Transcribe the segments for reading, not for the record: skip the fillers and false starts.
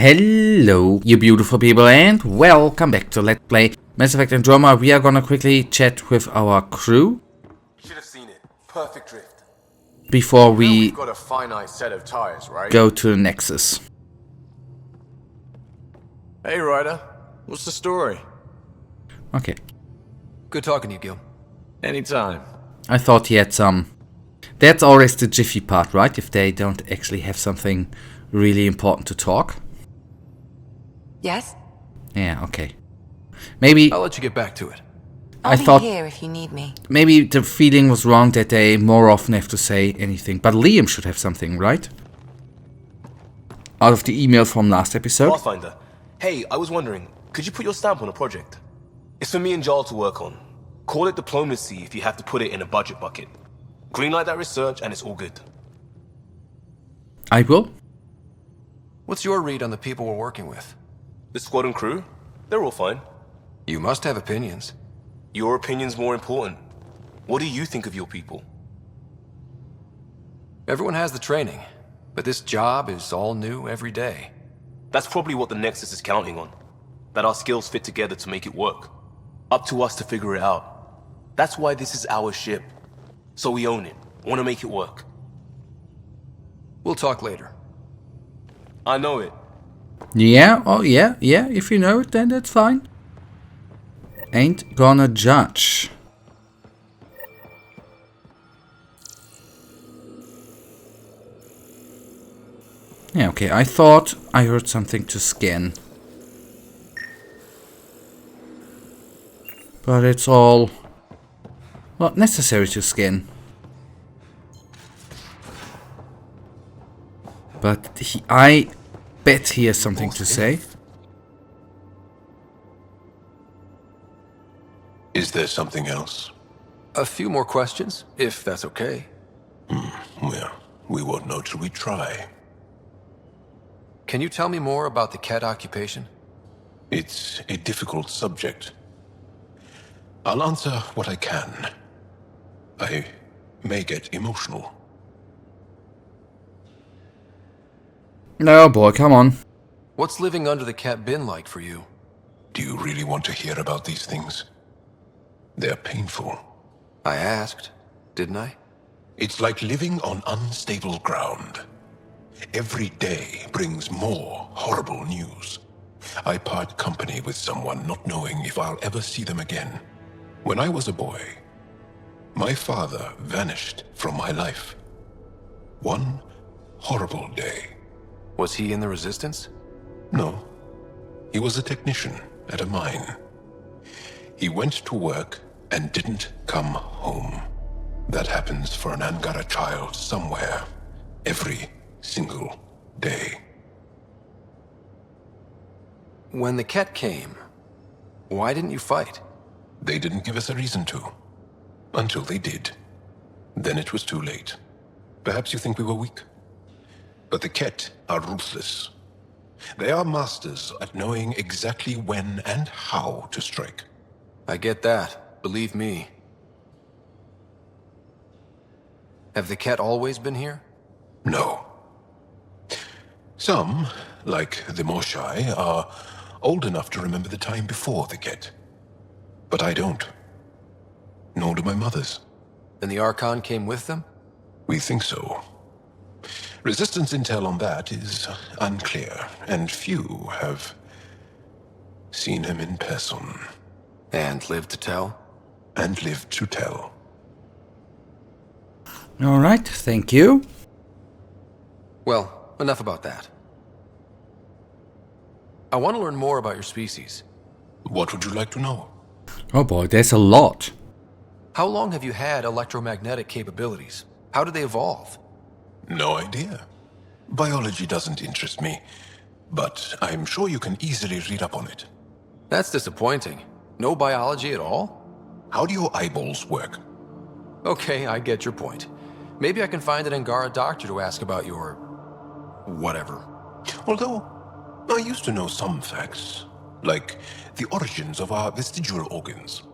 Hello, you beautiful people, and welcome back to Let's Play Mass Effect Andromeda. We are gonna quickly chat with our crew. Should have seen it. Perfect drift. Before we We've got a finite set of tires, right? go to the Nexus. Hey, Ryder. What's the story? Okay. Good talking to you, Gil. Anytime. I thought he had some... That's always the jiffy part, right? If they don't actually have something really important to talk. Yes? Yeah, okay. Maybe... I'll let you get back to it. I'll be here if you need me. Maybe the feeling was wrong that they more often have to say anything. But Liam should have something, right? Out of the email from last episode. Pathfinder. Hey, I was wondering, could you put your stamp on a project? It's for me and Jarl to work on. Call it diplomacy if you have to put it in a budget bucket. Greenlight that research and it's all good. I will. What's your read on the people we're working with? The squad and crew? They're all fine. You must have opinions. Your opinion's more important. What do you think of your people? Everyone has the training, but this job is all new every day. That's probably what the Nexus is counting on. That our skills fit together to make it work. Up to us to figure it out. That's why this is our ship. So we own it. Want to make it work. We'll talk later. I know it. Yeah, oh yeah, if you know it, then that's fine. Ain't gonna judge. Yeah, okay, I thought I heard something to scan. But it's all not necessary to scan. But I bet he has something to say. Is there something else? A few more questions, if that's okay. Well, we won't know till we try. Can you tell me more about the Kett occupation? It's a difficult subject. I'll answer what I can. I may get emotional. No, boy, come on. What's living under the Kett been like for you? Do you really want to hear about these things? They're painful. I asked, didn't I? It's like living on unstable ground. Every day brings more horrible news. I part company with someone not knowing if I'll ever see them again. When I was a boy, my father vanished from my life. One horrible day. Was he in the Resistance? No. He was a technician at a mine. He went to work and didn't come home. That happens for an Angara child somewhere, every single day. When the Kett came, why didn't you fight? They didn't give us a reason to. Until they did. Then it was too late. Perhaps you think we were weak. But the Kett are ruthless. They are masters at knowing exactly when and how to strike. I get that, believe me. Have the Kett always been here? No. Some, like the Moshai, are old enough to remember the time before the Kett. But I don't. Nor do my mothers. And the Archon came with them? We think so. Resistance intel on that is unclear, and few have seen him in person. And lived to tell? And lived to tell. Alright, thank you. Well, enough about that. I want to learn more about your species. What would you like to know? Oh boy, there's a lot. How long have you had electromagnetic capabilities? How did they evolve? No idea. Biology doesn't interest me, but I'm sure you can easily read up on it. That's disappointing. No biology at all? How do your eyeballs work? Okay, I get your point. Maybe I can find an Angara doctor to ask about your... whatever. Although, I used to know some facts, like the origins of our vestigial organs.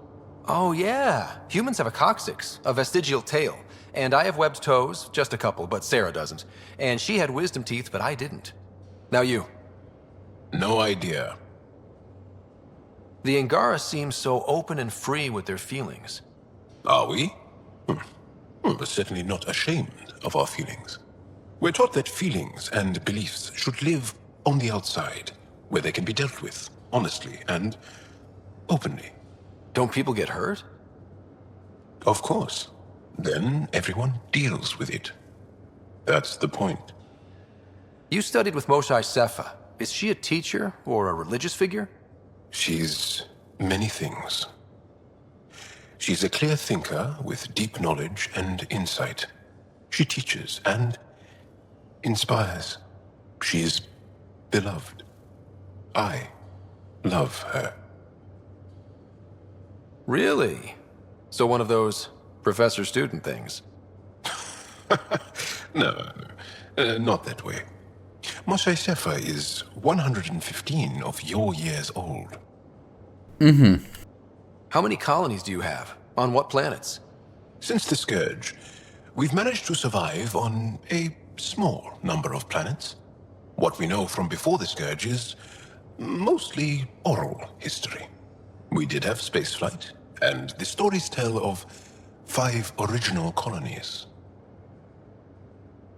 Oh yeah, humans have a coccyx, a vestigial tail, and I have webbed toes, just a couple, but Sara doesn't. And she had wisdom teeth, but I didn't. Now you. No idea. The Angara seem so open and free with their feelings. Are we? We're certainly not ashamed of our feelings. We're taught that feelings and beliefs should live on the outside, where they can be dealt with, honestly and openly. Don't people get hurt? Of course. Then everyone deals with it. That's the point. You studied with Moshae Sefa. Is she a teacher or a religious figure? She's many things. She's a clear thinker with deep knowledge and insight. She teaches and inspires. She's beloved. I love her. Really? So one of those professor-student things? No, not that way. Moshae Sefa is 115 of your years old. How many colonies do you have? On what planets? Since the Scourge, we've managed to survive on a small number of planets. What we know from before the Scourge is mostly oral history. We did have spaceflight, and the stories tell of 5 original colonies.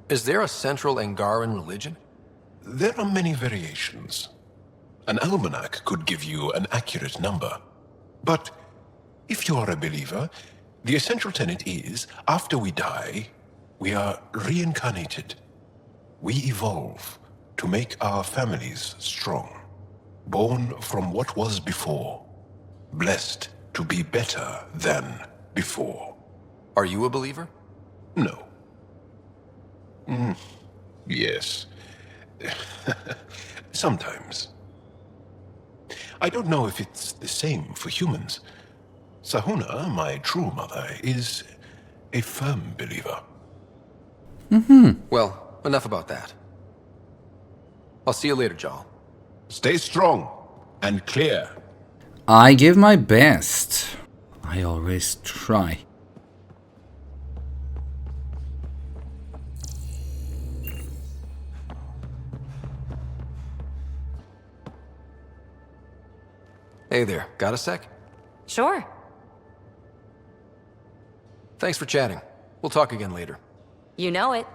Is there a central Angaran religion? There are many variations. An almanac could give you an accurate number. But if you are a believer, the essential tenet is, after we die, we are reincarnated. We evolve to make our families strong. Born from what was before. Blessed to be better than before. Are you a believer? No. Yes. Sometimes. I don't know if it's the same for humans. Sahuna, my true mother, is a firm believer. Well, enough about that. I'll see you later, Jal. Stay strong and clear. I give my best. I always try. Hey there, got a sec? Sure. Thanks for chatting. We'll talk again later. You know it.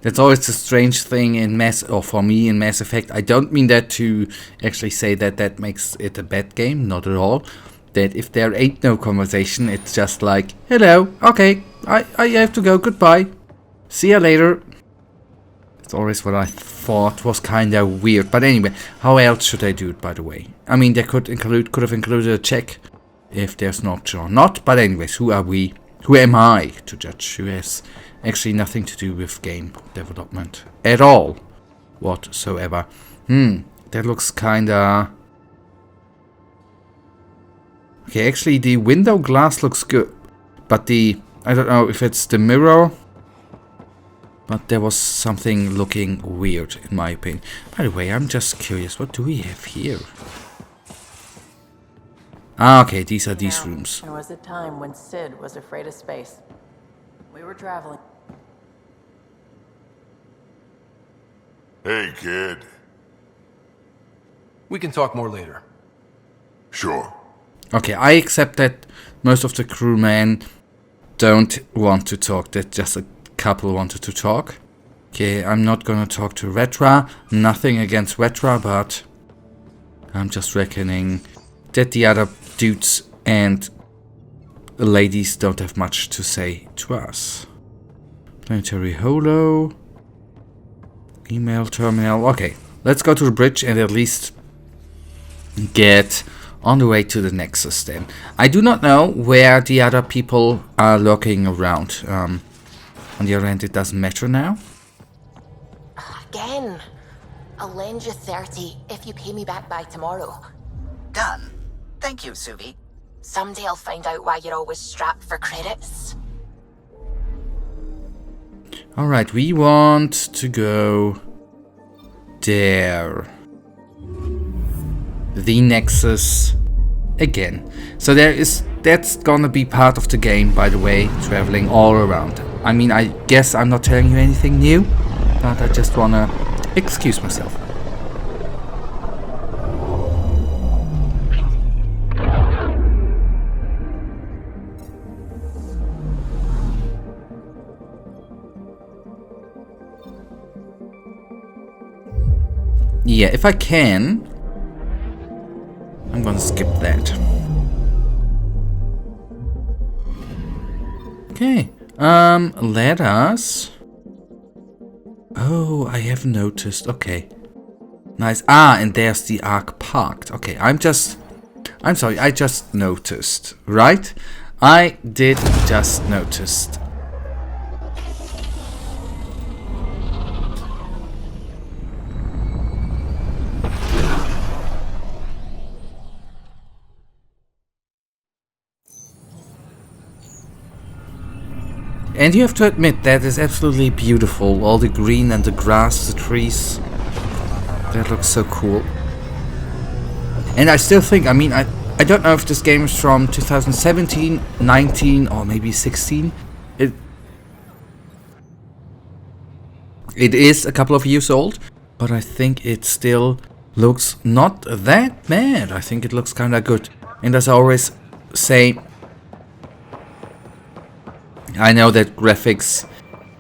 That's always the strange thing in Mass, or for me in Mass Effect. I don't mean that to actually say that that makes it a bad game, not at all. That if there ain't no conversation, it's just like, hello, okay, I have to go, goodbye. See ya later. That's always what I thought was kinda weird. But anyway, how else should I do it, by the way? I mean, they could have included a check if there's no option or not. But anyways, who are we? Who am I to judge? Who has actually nothing to do with game development at all whatsoever. That looks kinda... Okay, actually the window glass looks good, but I don't know if it's the mirror, but there was something looking weird in my opinion. By the way, I'm just curious, what do we have here? Ah, okay, these are these rooms. There was a time when Sid was afraid of space. We were traveling. Hey, kid. We can talk more later. Sure. Okay, I accept that most of the crewmen don't want to talk, that just a couple wanted to talk. Okay, I'm not gonna talk to Retra, nothing against Retra, but I'm just reckoning that the other dudes and ladies don't have much to say to us. Planetary holo. Email terminal. Okay, let's go to the bridge and at least get on the way to the Nexus then. I do not know where the other people are lurking around. On the other hand, it doesn't matter now. Again. I'll lend you 30 if you pay me back by tomorrow. Done. Thank you, Suvi. Someday I'll find out why you're always strapped for credits. Alright, we want to go there. The Nexus again. So that's gonna be part of the game, by the way, traveling all around. I mean, I guess I'm not telling you anything new, but I just wanna excuse myself. yeah, if I can, I'm gonna skip that. Okay, let us... Oh, I have noticed, okay. Nice, and there's the Ark parked. Okay, I'm sorry, I just noticed, right? I did just noticed. And you have to admit, that is absolutely beautiful. All the green and the grass, the trees. That looks so cool. And I still think, I mean, I don't know if this game is from 2017, 19, or maybe 16. It is a couple of years old, but I think it still looks not that bad. I think it looks kind of good. And as I always say, I know that graphics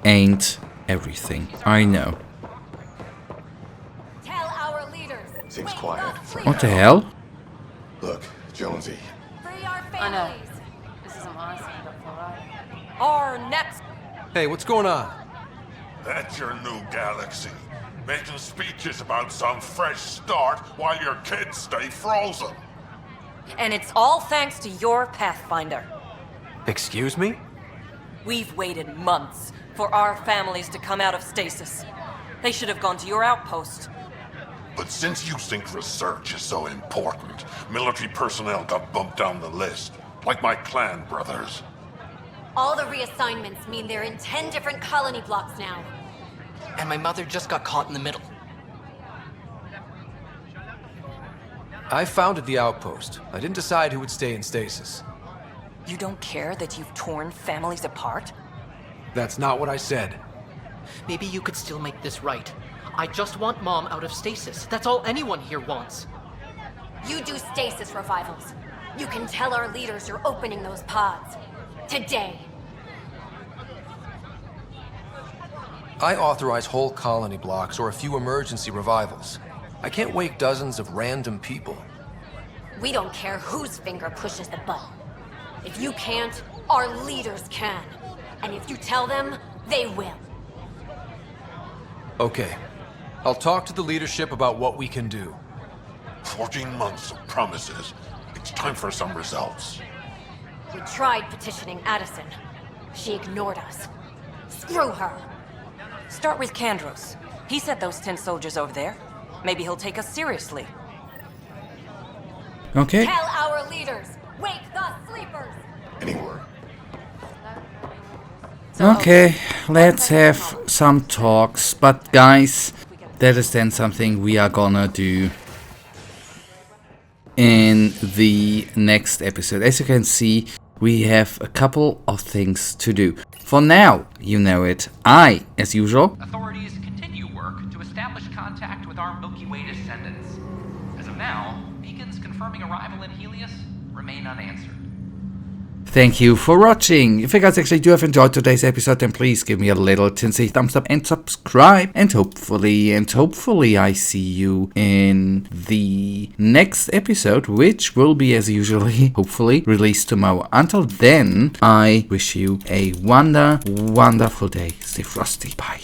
ain't everything. I know. Tell our leaders. Seems quiet. What the hell? Look, Jonesy. Free our I know. families. This isn't honestly helpful, right? Our next. Hey, what's going on? That's your new galaxy. Making speeches about some fresh start while your kids stay frozen. And it's all thanks to your Pathfinder. Excuse me? We've waited months for our families to come out of stasis. They should have gone to your outpost. But since you think research is so important, military personnel got bumped down the list. Like my clan brothers. All the reassignments mean they're in 10 different colony blocks now. And my mother just got caught in the middle. I founded the outpost. I didn't decide who would stay in stasis. You don't care that you've torn families apart? That's not what I said. Maybe you could still make this right. I just want Mom out of stasis. That's all anyone here wants. You do stasis revivals. You can tell our leaders you're opening those pods. Today. I authorize whole colony blocks or a few emergency revivals. I can't wake dozens of random people. We don't care whose finger pushes the button. If you can't, our leaders can. And if you tell them, they will. Okay. I'll talk to the leadership about what we can do. 14 months of promises. It's time for some results. We tried petitioning Addison. She ignored us. Screw her. Start with Kandros. He sent those 10 soldiers over there. Maybe he'll take us seriously. Okay. Tell our leaders, wake the sleepers. Anywhere. Okay, let's have some talks. But guys, that is then something we are gonna do in the next episode. As you can see, we have a couple of things to do. For now, you know it. I, as usual, Authorities continue work to establish contact with our Milky Way descendants. As of now, beacons confirming arrival in Helios remain unanswered. thank you for watching. If you guys actually do have enjoyed today's episode, then please give me a little tinsy thumbs up and subscribe. And hopefully I see you in the next episode, which will be, as usually, hopefully, released tomorrow. Until then, I wish you a wonderful day. Stay frosty. Bye.